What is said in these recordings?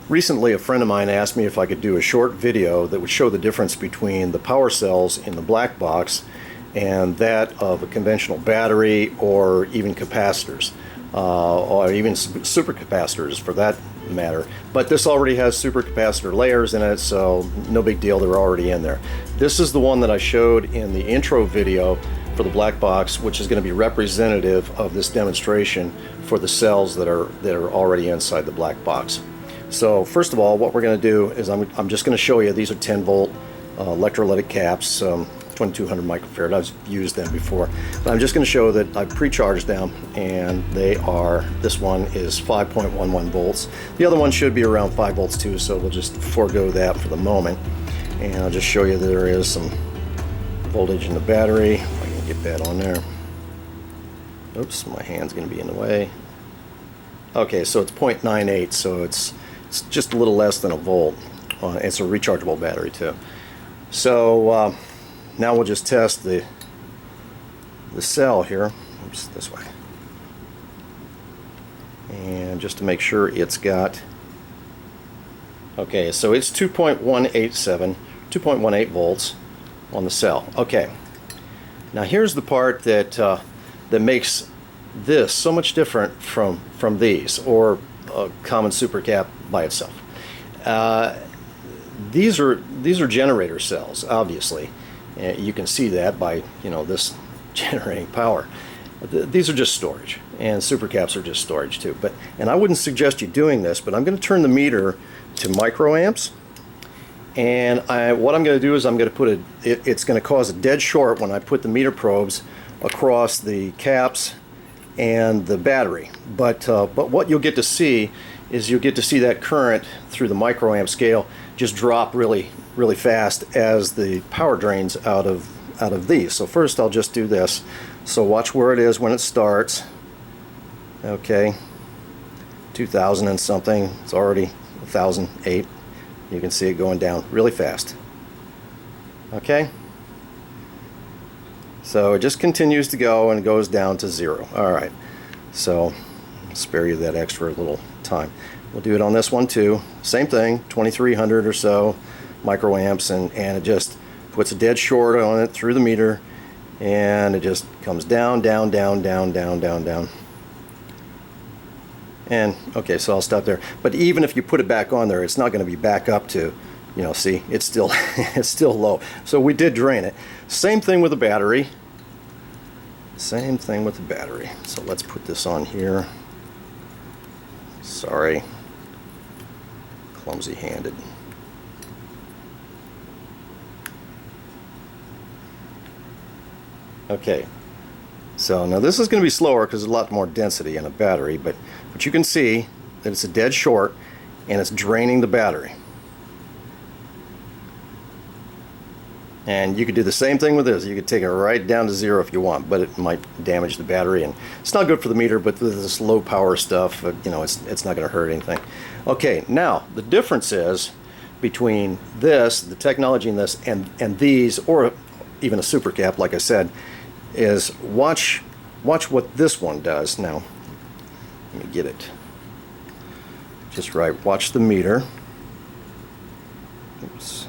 Recently, a friend of mine asked me if I could do a short video that would show the difference between the power cells in the black box and that of a conventional battery or even capacitors, or even supercapacitors for that matter. But this already has supercapacitor layers in it, so no big deal, they're already in there. This is the one that I showed in the intro video for the black box, which is going to be representative of this demonstration for the cells that are already inside the black box. So first of all, what we're going to do is I'm just going to show you, these are 10 volt electrolytic caps, 2200 microfarad. I've used them before, but I'm just going to show that I've pre-charged them, and this one is 5.11 volts. The other one should be around 5 volts too, so we'll just forego that for the moment. And I'll just show you that there is some voltage in the battery. If I can get that on there. Oops, my hand's going to be in the way. Okay, so it's 0.98, so it's just a little less than a volt. It's a rechargeable battery too. So now we'll just test the cell here. Oops, this way. And just to make sure it's got, okay, so it's 2.18 volts on the cell. Okay, now here's the part that that makes this so much different from these, or a common supercap by itself. These are generator cells, obviously. You can see that by, you know, this generating power. These are just storage, and supercaps are just storage too. And I wouldn't suggest you doing this, but I'm going to turn the meter to microamps. And what I'm going to do is I'm going to put it's going to cause a dead short when I put the meter probes across the caps and the battery. But what you'll get to see is you'll get to see that current through the microamp scale just drop really fast as the power drains out of these. So first I'll just do this. So watch where it is when it starts. Okay, 2000 and something. It's already 1008. You can see it going down really fast. Okay, so it just continues to go and goes down to 0. Alright, so I'll spare you that extra little time. We'll do it on this one too. Same thing, 2300 or so microamps, and it just puts a dead short on it through the meter, and it just comes down. And okay, so I'll stop there. But even if you put it back on there, it's not going to be back up to, you know, see, it's still it's still low. So we did drain it. Same thing with the battery. Same thing with the battery. So let's put this on here. Sorry, clumsy-handed. Okay, so now this is going to be slower because there's a lot more density in a battery, but you can see that it's a dead short and it's draining the battery. And you could do the same thing with this. You could take it right down to 0 if you want, but it might damage the battery, and it's not good for the meter. But with this low power stuff, you know, it's not going to hurt anything. Okay, now the difference is between this, the technology in this, and these, or even a supercap, like I said, is watch what this one does. Now, let me get it just right. Watch the meter. Oops.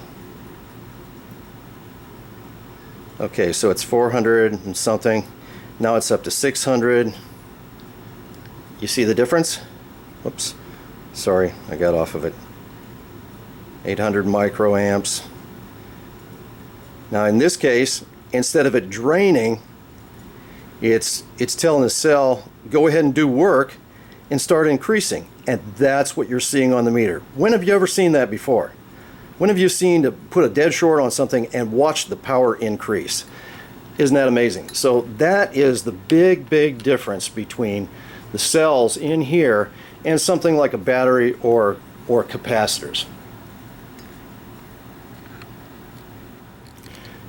Okay, so it's 400 and something. Now it's up to 600. You see the difference? Whoops. Sorry, I got off of it. 800 microamps. Now in this case, instead of it draining, it's telling the cell, go ahead and do work and start increasing. And that's what you're seeing on the meter. When have you ever seen that before? When have you seen to put a dead short on something and watch the power increase? Isn't that amazing? So that is the big difference between the cells in here and something like a battery or capacitors.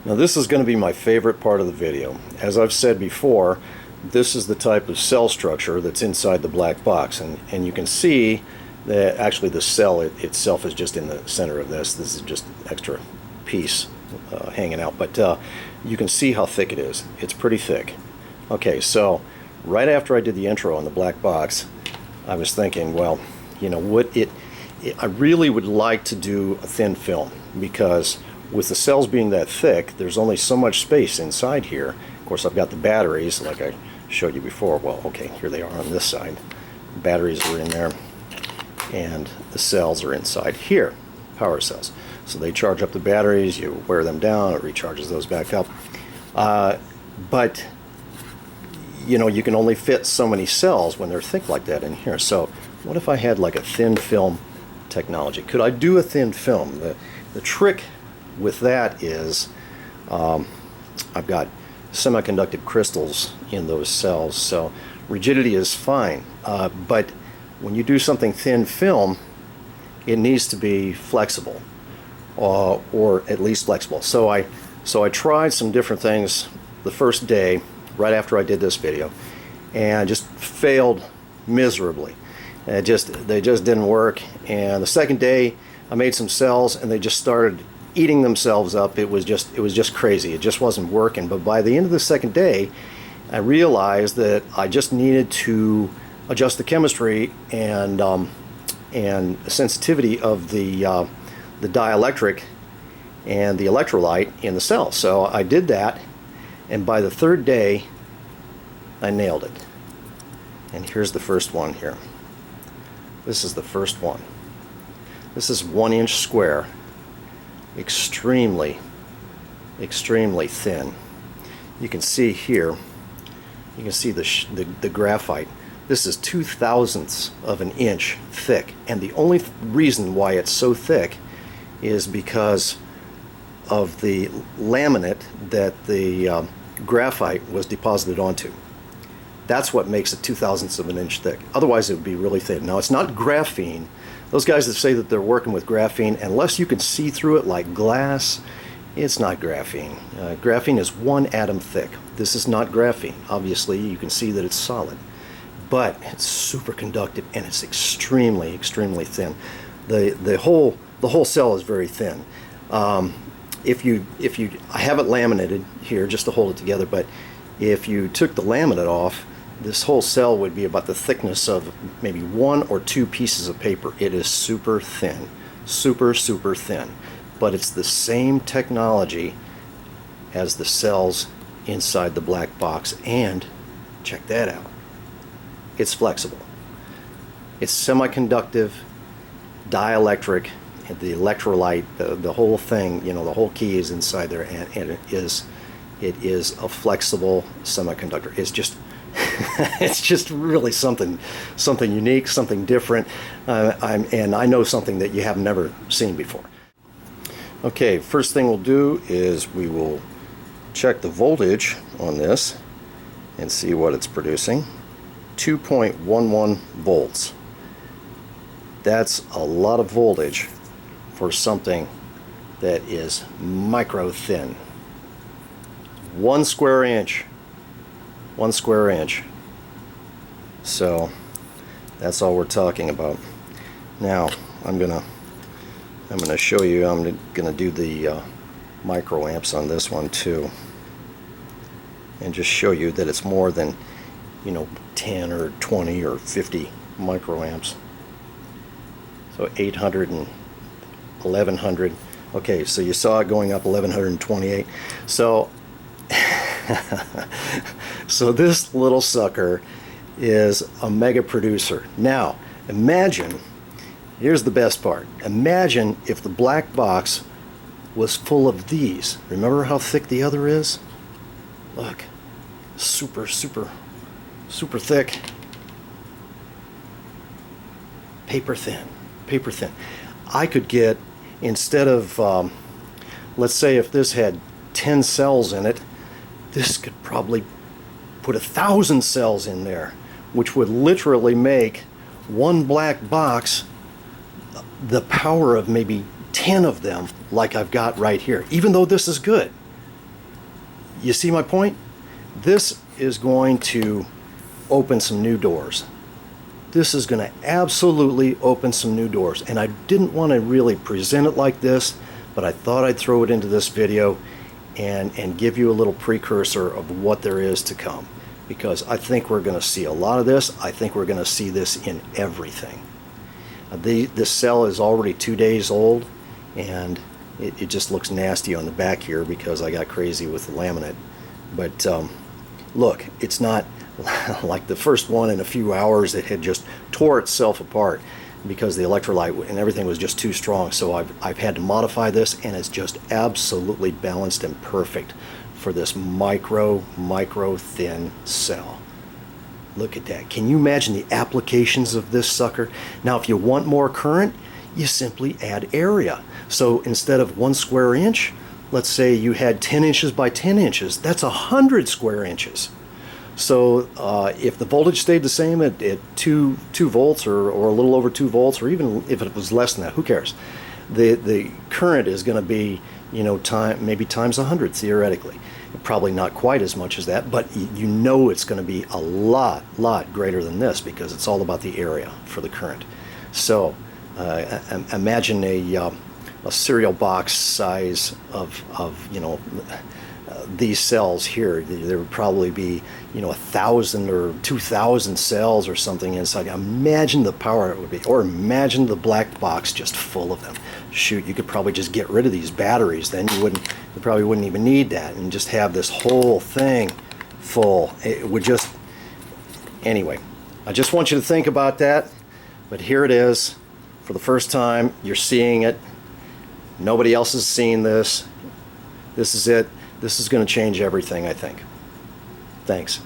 Now this is going to be my favorite part of the video. As I've said before, this is the type of cell structure that's inside the black box, and you can see that actually the cell itself is just in the center of this. This is just an extra piece hanging out, but you can see how thick it is. It's pretty thick. Okay, so right after I did the intro on the black box, I was thinking, well, you know, I really would like to do a thin film, because with the cells being that thick, there's only so much space inside here. Of course, I've got the batteries like I showed you before. Well, okay, here they are on this side. Batteries are in there, and the cells are inside here, power cells. So they charge up the batteries, you wear them down, it recharges those back up. But you know, you can only fit so many cells when they're thick like that in here. So what if I had like a thin film technology? Could I do a thin film? The trick with that is I've got semiconductive crystals in those cells, so rigidity is fine, but when you do something thin film, it needs to be flexible, or at least flexible. So I tried some different things the first day right after I did this video, and just failed miserably. They just didn't work. And the second day I made some cells and they just started eating themselves up. It was just crazy. It just wasn't working. But by the end of the second day, I realized that I just needed to adjust the chemistry and the sensitivity of the dielectric and the electrolyte in the cell. So I did that, and by the third day I nailed it. And here's the first one here. This is the first one. This is 1 inch square, extremely thin. You can see here, you can see the graphite. This is 2/1000ths of an inch thick, and the only reason why it's so thick is because of the laminate that the graphite was deposited onto. That's what makes it 2/1000ths of an inch thick. Otherwise it would be really thin. Now, it's not graphene. Those guys that say that they're working with graphene, unless you can see through it like glass, it's not graphene. Graphene is 1 atom thick. This is not graphene. Obviously you can see that it's solid, but it's super conductive and it's extremely thin. The whole cell is very thin. If you I have it laminated here just to hold it together, but if you took the laminate off, this whole cell would be about the thickness of maybe 1 or 2 pieces of paper. It is super thin, super thin, but it's the same technology as the cells inside the black box. And check that out, it's flexible, it's semiconductive, dielectric, and the electrolyte, the whole thing, you know, the whole key is inside there, and it is a flexible semiconductor. It's just it's just really something unique, something different, and I know something that you have never seen before. Okay, first thing we'll do is we will check the voltage on this and see what it's producing. 2.11 volts. That's a lot of voltage for something that is micro thin. 1 square inch. 1 square inch. So that's all we're talking about. Now I'm gonna show you. I'm gonna do the microamps on this one too, and just show you that it's more than, you know, 10 or 20 or 50 microamps. So 800 and 1100. Okay, so you saw it going up 1128. So so this little sucker is a mega producer. Now imagine, here's the best part, imagine if the black box was full of these. Remember how thick the other is? Look, super thick, paper thin. I could get, instead of let's say if this had 10 cells in it, this could probably put 1,000 cells in there, which would literally make one black box the power of maybe 10 of them, like I've got right here, even though this is good. You see my point? This is going to open some new doors. This is going to absolutely open some new doors, and I didn't want to really present it like this, but I thought I'd throw it into this video and give you a little precursor of what there is to come, because I think we're going to see a lot of this. I think we're going to see this in everything. This cell is already 2 days old, and it just looks nasty on the back here because I got crazy with the laminate. But look, it's not like the first one in a few hours. It had just tore itself apart because the electrolyte and everything was just too strong. So I've had to modify this, and it's just absolutely balanced and perfect for this micro thin cell. Look at that. Can you imagine the applications of this sucker? Now, if you want more current, you simply add area. So instead of 1 square inch, let's say you had 10 inches by 10 inches. That's 100 square inches. So if the voltage stayed the same at 2 volts or a little over 2 volts, or even if it was less than that, who cares? The current is going to be, you know, maybe times 100 theoretically. Probably not quite as much as that, but you know it's going to be a lot greater than this because it's all about the area for the current. So imagine a cereal box size of you know, these cells here. There would probably be, you know, 1,000 or 2,000 cells or something inside. Imagine the power it would be, or imagine the black box just full of them. Shoot, you could probably just get rid of these batteries. Then you probably wouldn't even need that, and just have this whole thing full. It would just, anyway, I just want you to think about that. But here it is, for the first time. You're seeing it. Nobody else has seen this. This is it. This is going to change everything, I think. Thanks.